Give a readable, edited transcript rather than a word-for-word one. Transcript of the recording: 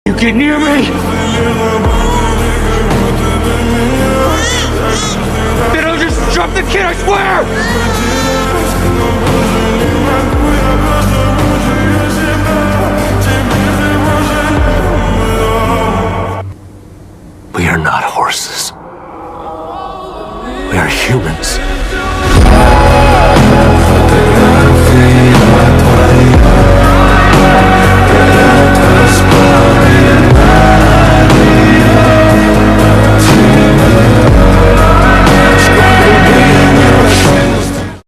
You get near me, then I'll just drop the kid, I swear! We are not horses. We are humans.